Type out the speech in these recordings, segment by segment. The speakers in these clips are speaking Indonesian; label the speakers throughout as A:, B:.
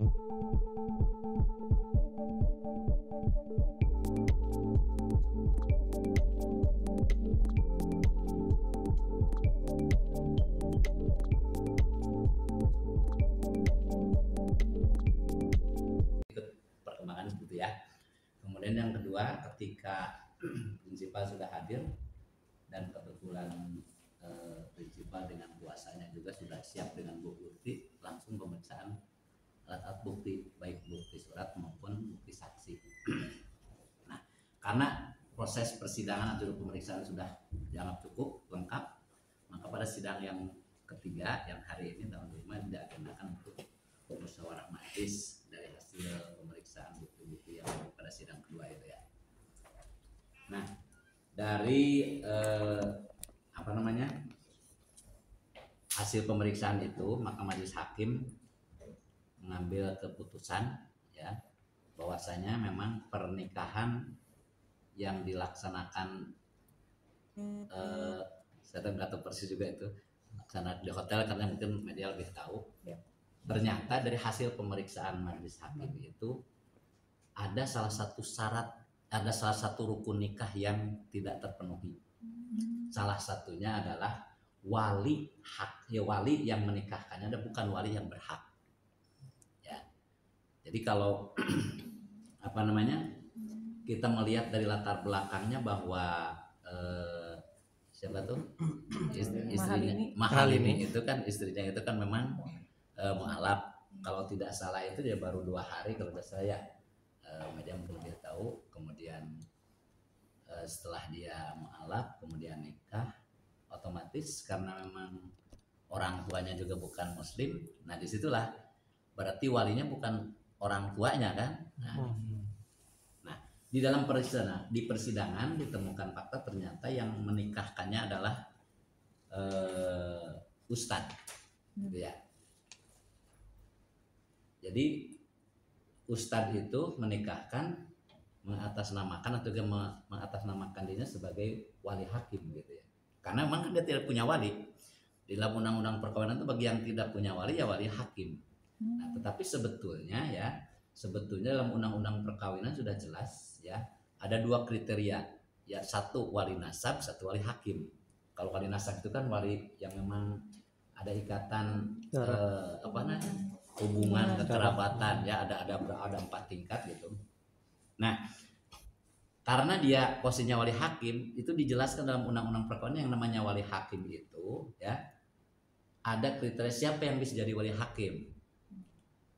A: Perkembangan gitu ya. Kemudian yang kedua, ketika prinsipal sudah hadir dan kebetulan prinsipal dengan kuasanya juga sudah siap dengan bukti, langsung pemeriksaan alat bukti, baik bukti surat maupun bukti saksi. Nah, karena proses persidangan atau pemeriksaan sudah dianggap cukup lengkap, maka pada sidang yang ketiga yang hari ini tahun 5 diagendakan untuk musyawarah majelis dari hasil pemeriksaan bukti-bukti yang pada sidang kedua itu ya. Nah, dari hasil pemeriksaan itu, maka majelis hakim mengambil keputusan ya bahwasanya memang pernikahan yang dilaksanakan saya nggak tahu persis juga itu laksana di hotel karena mungkin media lebih tahu ya. Ternyata dari hasil pemeriksaan majelis hakim itu ada salah satu syarat, ada salah satu rukun nikah yang tidak terpenuhi. Salah satunya adalah wali hak, ya wali yang menikahkannya dan bukan wali yang berhak. Ya. Jadi kalau kita melihat dari latar belakangnya bahwa siapa tuh istrinya Mahalini itu kan istrinya itu kan memang mualaf. Kalau tidak salah itu dia baru 2 hari kalau tidak salah ya. Media mungkin dia tahu. Kemudian setelah dia mualaf kemudian nikah, otomatis karena memang orang tuanya juga bukan muslim, nah disitulah berarti walinya bukan orang tuanya kan. Nah di dalam persidangan ditemukan fakta ternyata yang menikahkannya adalah ustadz gitu ya. Jadi ustadz itu menikahkan mengatasnamakan atau mengatasnamakan dirinya sebagai wali hakim gitu ya. Karena memang kan dia tidak punya wali. Di dalam undang-undang perkawinan itu bagi yang tidak punya wali ya wali hakim. Nah, tetapi sebetulnya dalam undang-undang perkawinan sudah jelas ya, ada 2 kriteria. Ya, 1 wali nasab, 1 wali hakim. Kalau wali nasab itu kan wali yang memang ada ikatan hubungan kekerabatan ya, ada 4 tingkat gitu. Nah, karena dia posisinya wali hakim, itu dijelaskan dalam undang-undang perkawinan yang namanya wali hakim itu ya, ada kriteria siapa yang bisa jadi wali hakim.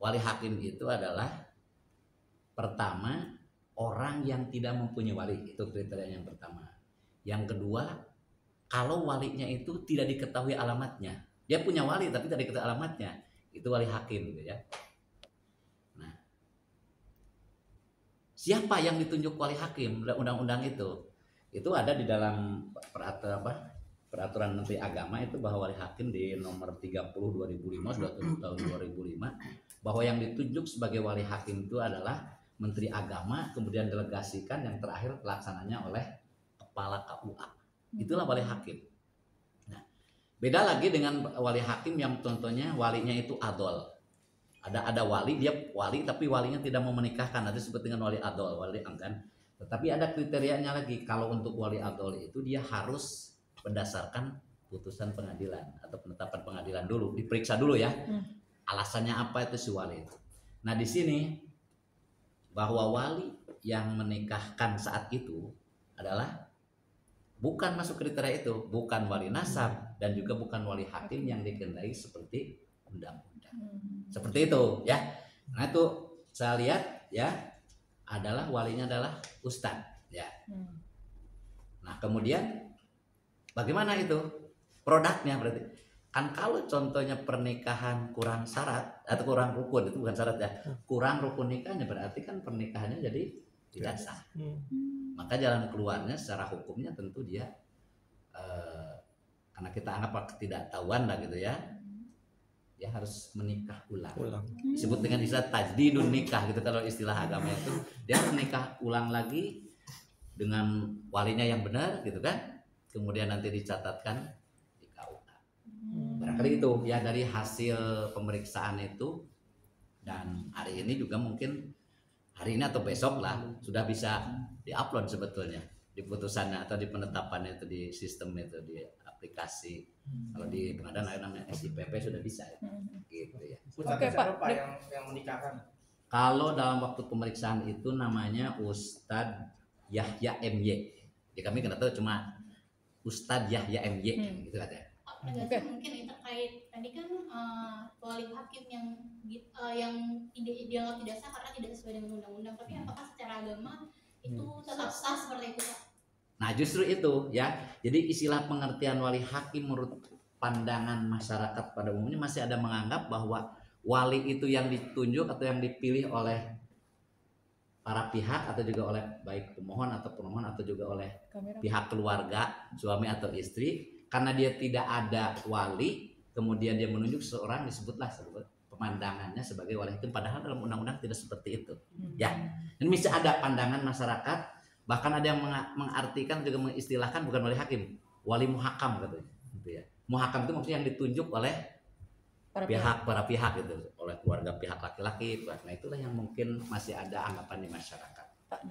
A: Wali hakim itu adalah pertama orang yang tidak mempunyai wali, itu kriteria yang pertama. Yang kedua, kalau walinya itu tidak diketahui alamatnya, dia punya wali tapi tidak diketahui alamatnya, itu wali hakim gitu ya. Nah, siapa yang ditunjuk wali hakim? Undang-undang itu ada di dalam peraturan Menteri Agama itu bahwa wali hakim di nomor 30 2005 sudah tahun 2005 bahwa yang ditunjuk sebagai wali hakim itu adalah Menteri Agama, kemudian delegasikan, yang terakhir pelaksananya oleh Kepala KUA. Itulah wali hakim. Nah, beda lagi dengan wali hakim yang contohnya walinya itu adol. Ada wali, dia wali tapi walinya tidak mau menikahkan, nanti disebut dengan wali adol, wali enggan. Tetapi ada kriterianya lagi. Kalau untuk wali adol itu dia harus berdasarkan putusan pengadilan atau penetapan pengadilan dulu, diperiksa dulu ya. Alasannya apa itu si wali itu. Nah, di sini bahwa wali yang menikahkan saat itu adalah bukan masuk kriteria itu, bukan wali nasab dan juga bukan wali hakim yang dikehendaki seperti undang-undang. Seperti itu ya. Nah, itu saya lihat ya, adalah walinya adalah ustadz ya. Nah, kemudian bagaimana itu produknya? Berarti kan kalau contohnya pernikahan kurang syarat atau kurang rukun, itu bukan syarat ya, kurang rukun nikahnya, berarti kan pernikahannya jadi tidak sah. Maka jalan keluarnya secara hukumnya tentu dia karena kita anggap ketidaktahuan lah gitu ya, dia harus menikah ulang. Disebut dengan istilah tajdidun nikah gitu kalau istilah agama itu. Dia harus nikah ulang lagi dengan walinya yang benar gitu kan. Kemudian nanti dicatatkan di KUA. Barangkali itu ya dari hasil pemeriksaan itu, dan hari ini juga mungkin hari ini atau besok lah sudah bisa diupload sebetulnya di putusannya atau di penetapannya itu di sistem itu di aplikasi. Kalau di pengadilan ada namanya SIPP sudah bisa ya. Gitu ya.
B: Oke Pak, yang menikahkan.
A: Kalau dalam waktu pemeriksaan itu namanya Ustadz Yahya MY. Ya kami kena tahu cuma Ustadz Yahya MY gitu katanya.
C: Oke. Mungkin ini terkait tadi kan wali hakim yang dianggap tidak sah karena tidak sesuai dengan undang-undang, tapi apakah secara agama itu tetap sah seperti itu Pak?
A: Nah justru itu ya, jadi istilah pengertian wali hakim menurut pandangan masyarakat pada umumnya masih ada menganggap bahwa wali itu yang ditunjuk atau yang dipilih oleh para pihak atau juga oleh baik pemohon atau pemohon atau juga oleh pihak keluarga suami atau istri. Karena dia tidak ada wali, kemudian dia menunjuk seorang disebutlah pemandangannya sebagai wali hakim. Padahal dalam undang-undang tidak seperti itu. Ya, dan bisa ada pandangan masyarakat, bahkan ada yang mengartikan juga mengistilahkan bukan wali hakim, wali muhakam katanya. Gitu ya. Muhakam itu maksudnya yang ditunjuk oleh para pihak gitu, oleh keluarga pihak laki-laki. Nah itulah yang mungkin masih ada anggapan di masyarakat.
D: Pak,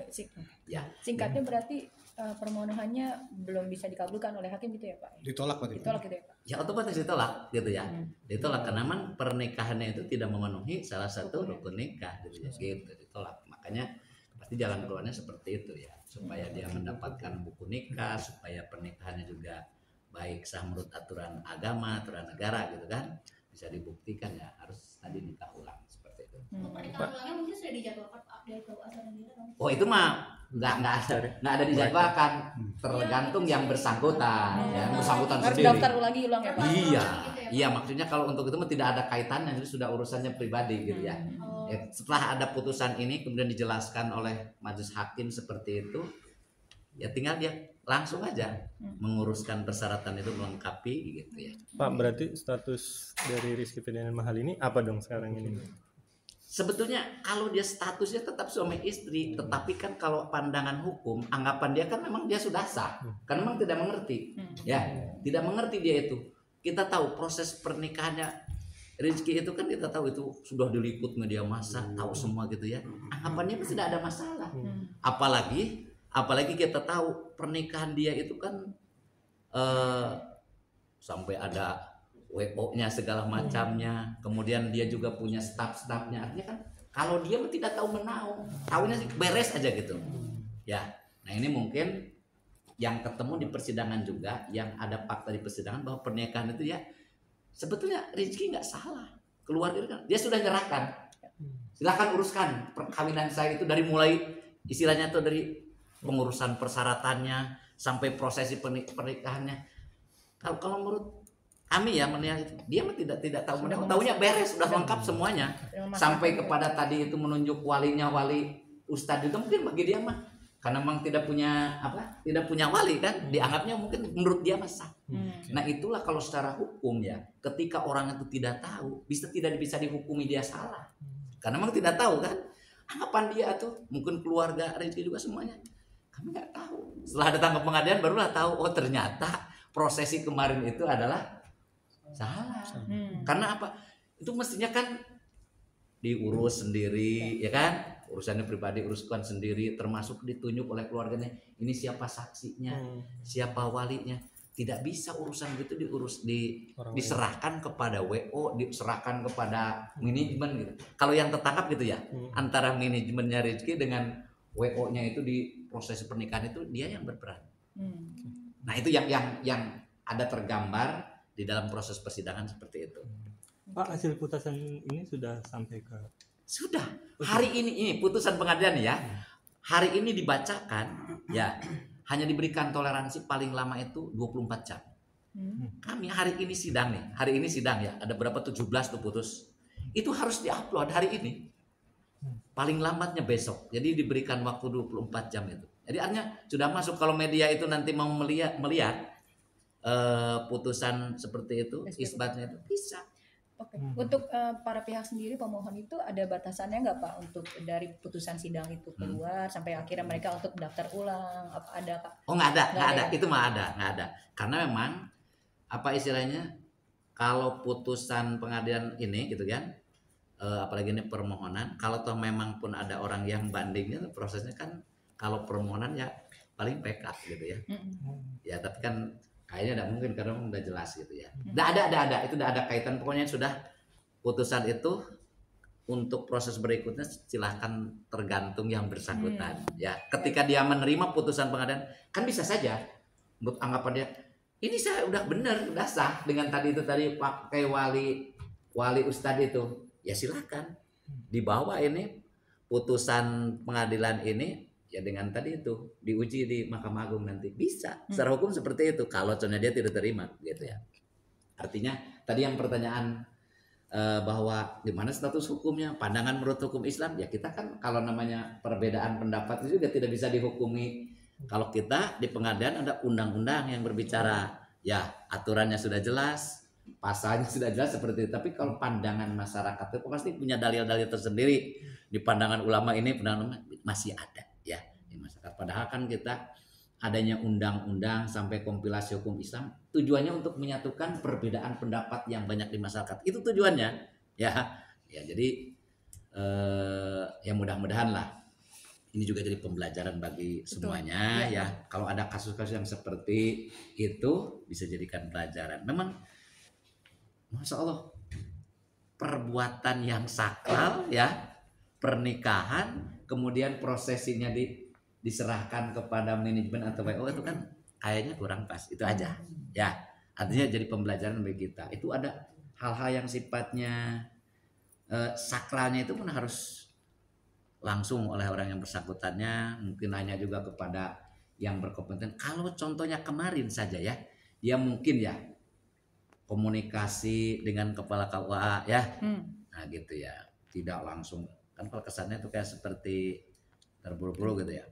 A: ya.
D: Singkatnya berarti permohonannya belum bisa dikabulkan oleh hakim gitu ya Pak?
B: Ditolak berarti?
D: Ditolak gitu ya Pak?
A: Ya otomatis ditolak gitu ya. Ditolak karena memang pernikahannya itu tidak memenuhi salah satu rukun nikah gitu ya. Gitu ditolak. Makanya pasti jalan keluarnya seperti itu ya. Supaya dia mendapatkan buku nikah, supaya pernikahannya juga baik sah menurut aturan agama, aturan negara gitu kan. Bisa dibuktikan ya harus tadi nikah ulang seperti itu.
C: Pernikahan ulangnya mungkin sudah dijadwalkan Pak dari KUA sendiri.
A: Oh itu mah nggak ada dijadwalkan, tergantung yang bersangkutan, yang bersangkutan
D: harus
A: sendiri.
D: daftar ulang ya Pak?
A: Iya maksudnya kalau untuk itu tidak ada kaitannya, itu sudah urusannya pribadi gitu ya. Setelah ada putusan ini kemudian dijelaskan oleh majelis hakim seperti itu, ya tinggal dia langsung aja menguruskan persyaratan itu melengkapi gitu ya.
E: Pak, berarti status dari Rizky Febian Mahal ini apa dong sekarang ini?
A: Sebetulnya kalau dia statusnya tetap suami istri, tetapi kan kalau pandangan hukum, anggapan dia kan memang dia sudah sah, karena memang tidak mengerti, ya, tidak mengerti dia itu. Kita tahu proses pernikahannya Rizky itu kan kita tahu itu sudah diliput media massa, tahu semua gitu ya. Anggapannya pun tidak ada masalah. Apalagi kita tahu pernikahan dia itu kan sampai ada WO-nya segala macamnya, kemudian dia juga punya staff-staffnya. Artinya kan kalau dia tidak tahu menahu, tahunya sih beres aja gitu. Ya, nah ini mungkin yang ketemu di persidangan juga, yang ada fakta di persidangan bahwa pernikahan itu ya sebetulnya Rizky nggak salah, keluarga kan dia sudah nyerahkan, silakan uruskan perkawinan saya itu dari mulai istilahnya itu dari pengurusan persyaratannya sampai prosesi pernikahannya. Kalau menurut kami ya melihat itu dia tidak tahu, tahunya beres sudah lengkap semuanya sampai kepada tadi itu menunjuk walinya, wali ustadz itu mungkin bagi dia mah karena memang tidak punya wali kan, dianggapnya mungkin menurut dia masa. Nah itulah kalau secara hukum ya, ketika orang itu tidak tahu tidak bisa dihukumi dia salah karena memang tidak tahu kan, anggapan dia tuh mungkin keluarga Rizky juga semuanya kami nggak tahu, setelah datang ke pengadilan barulah tahu oh ternyata prosesi kemarin itu adalah salah. Karena apa? Itu mestinya kan diurus sendiri, ya kan? Urusannya pribadi uruskan sendiri, termasuk ditunjuk oleh keluarganya. Ini siapa saksinya, siapa walinya. Tidak bisa urusan gitu diserahkan kepada WO, diserahkan kepada manajemen gitu. Kalau yang tertangkap gitu ya, antara manajemennya Rizky dengan WO-nya itu di proses pernikahan itu dia yang berperan. Nah itu yang ada tergambar di dalam proses persidangan seperti itu.
E: Pak, hasil putusan ini sudah sampai ke?
A: Sudah. Hari ini putusan pengadilan ya. Hari ini dibacakan ya. Hanya diberikan toleransi paling lama itu 24 jam. Kami hari ini sidang nih. Hari ini sidang ya. Ada berapa 17 tuh putus. Itu harus diupload hari ini. Paling lambatnya besok. Jadi diberikan waktu 24 jam itu. Jadi artinya sudah masuk, kalau media itu nanti mau melihat putusan seperti itu, isbatnya itu bisa.
D: Oke. Untuk para pihak sendiri pemohon itu ada batasannya nggak Pak untuk dari putusan sidang itu keluar sampai akhirnya mereka untuk daftar ulang? Apa ada Pak?
A: Oh nggak ada. Itu mah nggak ada. Karena memang apa istilahnya, kalau putusan pengadilan ini gitu kan apalagi ini permohonan, kalau toh memang pun ada orang yang bandingnya, prosesnya kan kalau permohonan ya paling PK gitu ya. Ya tapi kan kayaknya tidak mungkin karena udah jelas gitu ya. Ada itu udah ada kaitan, pokoknya sudah putusan itu untuk proses berikutnya silahkan tergantung yang bersangkutan ya. Ketika dia menerima putusan pengadilan kan bisa saja menurut anggapan dia ini saya udah benar, udah sah dengan tadi pakai wali ustadz itu, ya silakan dibawa ini putusan pengadilan ini ya dengan tadi itu diuji di Mahkamah Agung nanti bisa secara hukum seperti itu kalau contohnya dia tidak terima gitu ya. Artinya tadi yang pertanyaan bahwa gimana status hukumnya, pandangan menurut hukum Islam ya, kita kan kalau namanya perbedaan pendapat itu juga tidak bisa dihukumi. Kalau kita di pengadilan ada undang-undang yang berbicara ya aturannya sudah jelas, pasalnya sudah jelas seperti itu. Tapi kalau pandangan masyarakat itu pasti punya dalil-dalil tersendiri. Di pandangan ulama ini pandangan masih ada ya di masyarakat. Padahal kan kita adanya undang-undang sampai kompilasi hukum Islam tujuannya untuk menyatukan perbedaan pendapat yang banyak di masyarakat. Itu tujuannya ya. Ya jadi ya mudah-mudahan lah ini juga jadi pembelajaran bagi semuanya ya. Kalau ada kasus-kasus yang seperti itu bisa jadikan pelajaran. Memang Masya Allah perbuatan yang sakral ya, pernikahan kemudian prosesinya diserahkan kepada manajemen atau WO itu kan kayaknya kurang pas. Itu aja ya, artinya jadi pembelajaran bagi kita. Itu ada hal-hal yang sifatnya sakralnya itu pun harus langsung oleh orang yang bersangkutannya, mungkin hanya juga kepada yang berkompeten. Kalau contohnya kemarin saja ya, dia mungkin ya komunikasi dengan kepala KUA ya, nah gitu ya, tidak langsung kan kalau kesannya itu kayak seperti terburu-buru gitu ya.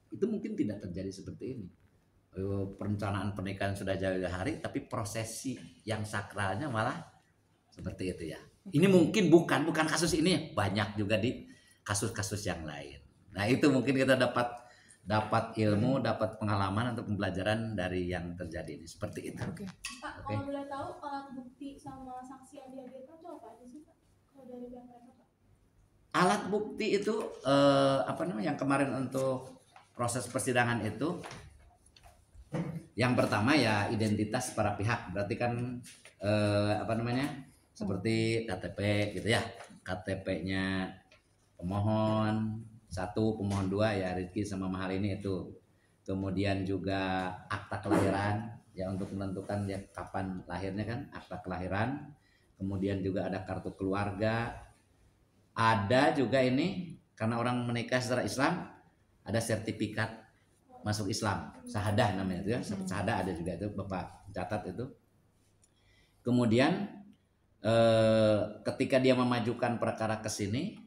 A: Itu mungkin tidak terjadi seperti ini. Perencanaan pernikahan sudah jauh hari, tapi prosesi yang sakralnya malah seperti itu ya. Ini mungkin bukan kasus ini, banyak juga di kasus-kasus yang lain. Nah itu mungkin kita dapat ilmu, dapat pengalaman atau pembelajaran dari yang terjadi ini seperti itu.
C: Pak, kalau boleh tahu alat bukti sama saksi yang dihadirkan itu apa aja sih Pak? Kalau dari pihak mereka Pak?
A: Alat bukti itu yang kemarin untuk proses persidangan itu yang pertama ya identitas para pihak, berarti kan seperti KTP gitu ya, KTP-nya pemohon 1, pemohon 2 ya Rizky sama Mahal ini itu. Kemudian juga akta kelahiran ya untuk menentukan ya kapan lahirnya kan, akta kelahiran. Kemudian juga ada kartu keluarga. Ada juga ini karena orang menikah secara Islam ada sertifikat masuk Islam, syahadah namanya itu ya. Syahadah ada juga itu, Bapak catat itu. Kemudian ketika dia memajukan perkara ke sini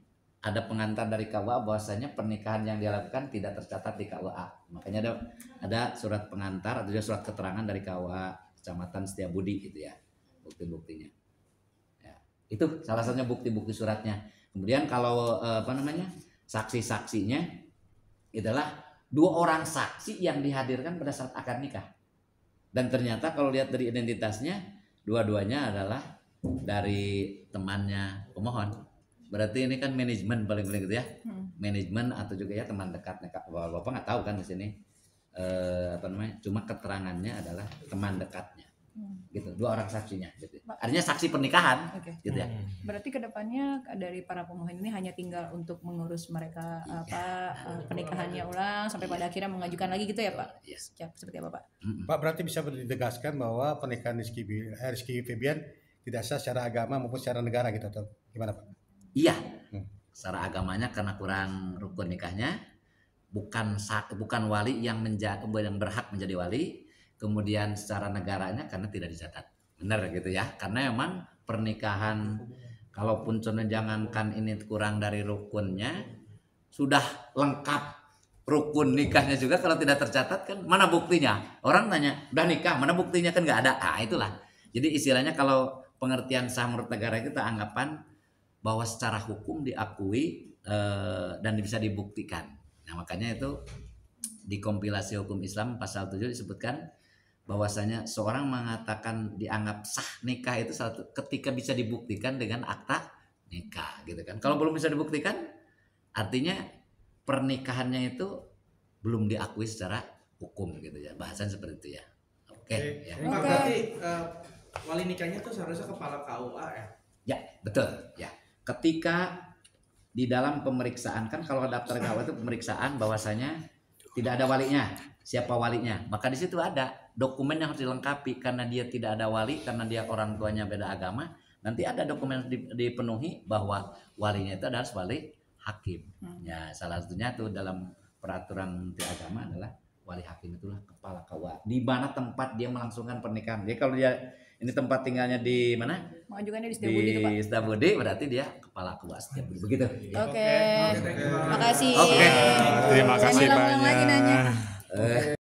A: ada pengantar dari KUA bahwasanya pernikahan yang dia lakukan tidak tercatat di KUA. Makanya ada surat pengantar atau surat keterangan dari KUA Kecamatan Setiabudi gitu ya. Bukti-buktinya. Ya, itu salah satunya bukti-bukti suratnya. Kemudian kalau saksi-saksinya adalah 2 orang saksi yang dihadirkan pada saat akad nikah. Dan ternyata kalau lihat dari identitasnya dua-duanya adalah dari temannya pemohon. Berarti ini kan manajemen paling-paling gitu ya, manajemen atau juga ya teman dekatnya. Bapak nggak tahu kan di sini cuma keterangannya adalah teman dekatnya, gitu. 2 orang saksinya, gitu. Artinya saksi pernikahan, gitu ya.
D: Berarti kedepannya dari para pemohon ini hanya tinggal untuk mengurus mereka pernikahannya ulang sampai pada akhirnya mengajukan lagi gitu ya Pak?
A: Yes.
D: Seperti apa Pak?
F: Pak, berarti bisa ditegaskan bahwa pernikahan Rizky Febian tidak sah secara agama maupun secara negara gitu atau gimana Pak?
A: Iya, secara agamanya karena kurang rukun nikahnya, bukan wali yang berhak menjadi wali. Kemudian secara negaranya karena tidak dicatat, benar gitu ya. Karena memang pernikahan, kalaupun jangankan ini kurang dari rukunnya, sudah lengkap rukun nikahnya juga kalau tidak tercatat kan mana buktinya? Orang tanya, udah nikah, mana buktinya kan nggak ada. Itulah. Jadi istilahnya kalau pengertian sah menurut negara kita anggapan bahwa secara hukum diakui dan bisa dibuktikan. Nah makanya itu di kompilasi hukum Islam pasal 7 disebutkan bahwasanya seorang mengatakan dianggap sah nikah itu ketika bisa dibuktikan dengan akta nikah gitu kan. Kalau belum bisa dibuktikan, artinya pernikahannya itu belum diakui secara hukum gitu ya. Bahasan seperti itu ya. Oke. Ya.
B: Pak, berarti wali nikahnya tuh seharusnya kepala KUA ya?
A: Ya, betul. Ya. Ketika di dalam pemeriksaan kan kalau daftar KUA itu pemeriksaan bahwasanya tidak ada walinya, siapa walinya. Maka di situ ada dokumen yang harus dilengkapi karena dia tidak ada wali, karena dia orang tuanya beda agama. Nanti ada dokumen dipenuhi bahwa walinya itu adalah wali hakim. Ya, salah satunya tuh dalam peraturan Menteri Agama adalah wali hakim itulah kepala KUA. Di mana tempat dia melangsungkan pernikahan. Jadi kalau dia ini tempat tinggalnya di mana?
D: Mengajukannya di Setiabudi tuh Pak.
A: Di Setiabudi berarti dia kepala KUA Setiabudi. Begitu.
D: Oke. Makasih.
A: Oke.
E: Terima kasih
D: Saya ulang-ulang lagi
E: banyak.
D: nanya.